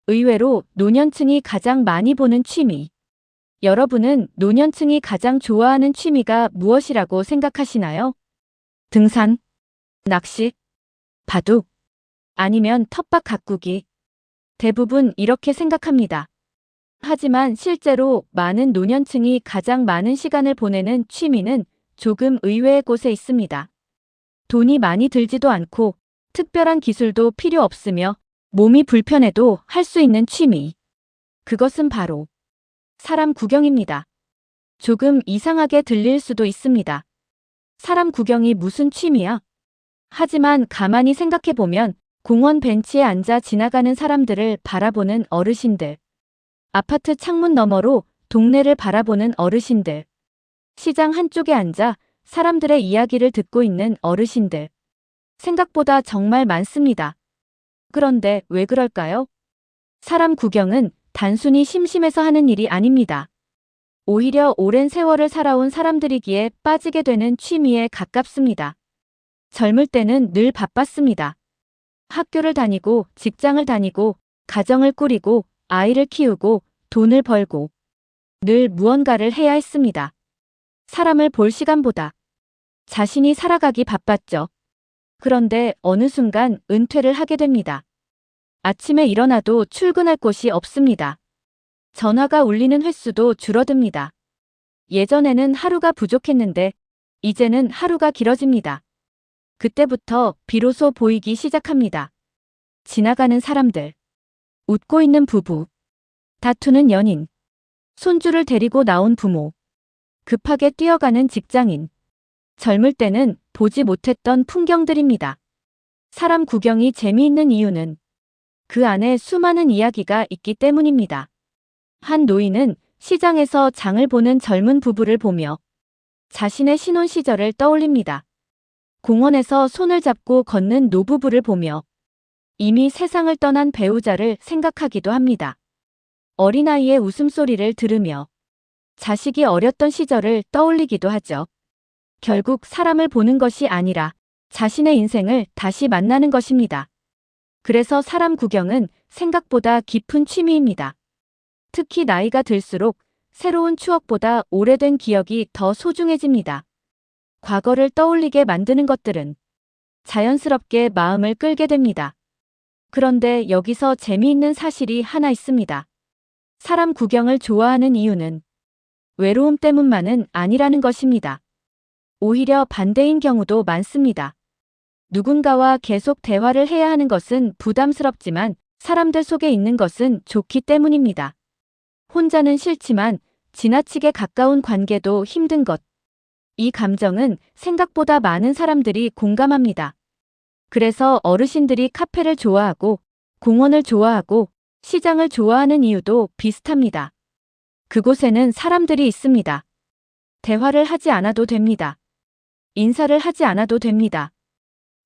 의외로 노년층이 가장 많이 보는 취미. 여러분은 노년층이 가장 좋아하는 취미가 무엇이라고 생각하시나요? 등산, 낚시, 바둑, 아니면 텃밭 가꾸기. 대부분 이렇게 생각합니다. 하지만 실제로 많은 노년층이 가장 많은 시간을 보내는 취미는 조금 의외의 곳에 있습니다. 돈이 많이 들지도 않고 특별한 기술도 필요 없으며 몸이 불편해도 할 수 있는 취미. 그것은 바로 사람 구경입니다. 조금 이상하게 들릴 수도 있습니다. 사람 구경이 무슨 취미야? 하지만 가만히 생각해보면 공원 벤치에 앉아 지나가는 사람들을 바라보는 어르신들, 아파트 창문 너머로 동네를 바라보는 어르신들, 시장 한쪽에 앉아 사람들의 이야기를 듣고 있는 어르신들. 생각보다 정말 많습니다. 그런데 왜 그럴까요? 사람 구경은 단순히 심심해서 하는 일이 아닙니다. 오히려 오랜 세월을 살아온 사람들이기에 빠지게 되는 취미에 가깝습니다. 젊을 때는 늘 바빴습니다. 학교를 다니고 직장을 다니고 가정을 꾸리고 아이를 키우고 돈을 벌고 늘 무언가를 해야 했습니다. 사람을 볼 시간보다 자신이 살아가기 바빴죠. 그런데 어느 순간 은퇴를 하게 됩니다. 아침에 일어나도 출근할 곳이 없습니다. 전화가 울리는 횟수도 줄어듭니다. 예전에는 하루가 부족했는데 이제는 하루가 길어집니다. 그때부터 비로소 보이기 시작합니다. 지나가는 사람들, 웃고 있는 부부, 다투는 연인, 손주를 데리고 나온 부모, 급하게 뛰어가는 직장인. 젊을 때는 보지 못했던 풍경들입니다. 사람 구경이 재미있는 이유는 그 안에 수많은 이야기가 있기 때문입니다. 한 노인은 시장에서 장을 보는 젊은 부부를 보며 자신의 신혼 시절을 떠올립니다. 공원에서 손을 잡고 걷는 노부부를 보며 이미 세상을 떠난 배우자를 생각하기도 합니다. 어린아이의 웃음소리를 들으며 자식이 어렸던 시절을 떠올리기도 하죠. 결국 사람을 보는 것이 아니라 자신의 인생을 다시 만나는 것입니다. 그래서 사람 구경은 생각보다 깊은 취미입니다. 특히 나이가 들수록 새로운 추억보다 오래된 기억이 더 소중해집니다. 과거를 떠올리게 만드는 것들은 자연스럽게 마음을 끌게 됩니다. 그런데 여기서 재미있는 사실이 하나 있습니다. 사람 구경을 좋아하는 이유는 외로움 때문만은 아니라는 것입니다. 오히려 반대인 경우도 많습니다. 누군가와 계속 대화를 해야 하는 것은 부담스럽지만 사람들 속에 있는 것은 좋기 때문입니다. 혼자는 싫지만 지나치게 가까운 관계도 힘든 것. 이 감정은 생각보다 많은 사람들이 공감합니다. 그래서 어르신들이 카페를 좋아하고 공원을 좋아하고 시장을 좋아하는 이유도 비슷합니다. 그곳에는 사람들이 있습니다. 대화를 하지 않아도 됩니다. 인사를 하지 않아도 됩니다.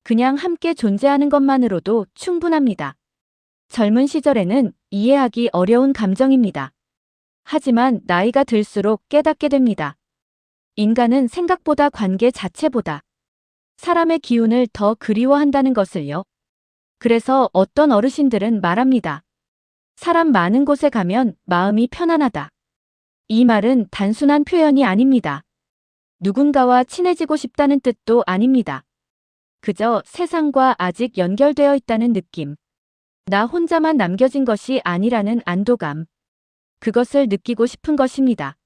그냥 함께 존재하는 것만으로도 충분합니다. 젊은 시절에는 이해하기 어려운 감정입니다. 하지만 나이가 들수록 깨닫게 됩니다. 인간은 생각보다 관계 자체보다 사람의 기운을 더 그리워한다는 것을요. 그래서 어떤 어르신들은 말합니다. 사람 많은 곳에 가면 마음이 편안하다. 이 말은 단순한 표현이 아닙니다. 누군가와 친해지고 싶다는 뜻도 아닙니다. 그저 세상과 아직 연결되어 있다는 느낌. 나 혼자만 남겨진 것이 아니라는 안도감. 그것을 느끼고 싶은 것입니다.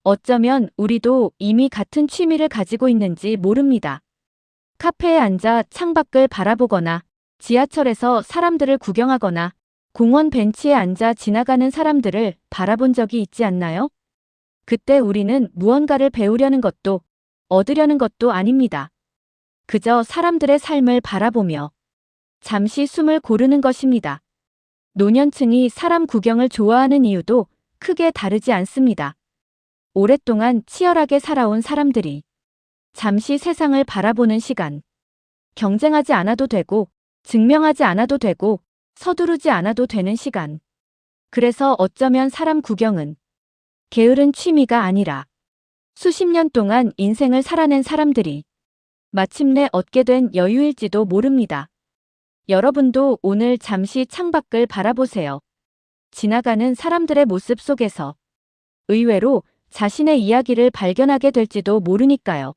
어쩌면 우리도 이미 같은 취미를 가지고 있는지 모릅니다. 카페에 앉아 창밖을 바라보거나 지하철에서 사람들을 구경하거나 공원 벤치에 앉아 지나가는 사람들을 바라본 적이 있지 않나요? 그때 우리는 무언가를 배우려는 것도 얻으려는 것도 아닙니다. 그저 사람들의 삶을 바라보며 잠시 숨을 고르는 것입니다. 노년층이 사람 구경을 좋아하는 이유도 크게 다르지 않습니다. 오랫동안 치열하게 살아온 사람들이 잠시 세상을 바라보는 시간. 경쟁하지 않아도 되고, 증명하지 않아도 되고, 서두르지 않아도 되는 시간. 그래서 어쩌면 사람 구경은 게으른 취미가 아니라 수십 년 동안 인생을 살아낸 사람들이 마침내 얻게 된 여유일지도 모릅니다. 여러분도 오늘 잠시 창밖을 바라보세요. 지나가는 사람들의 모습 속에서 의외로 자신의 이야기를 발견하게 될지도 모르니까요.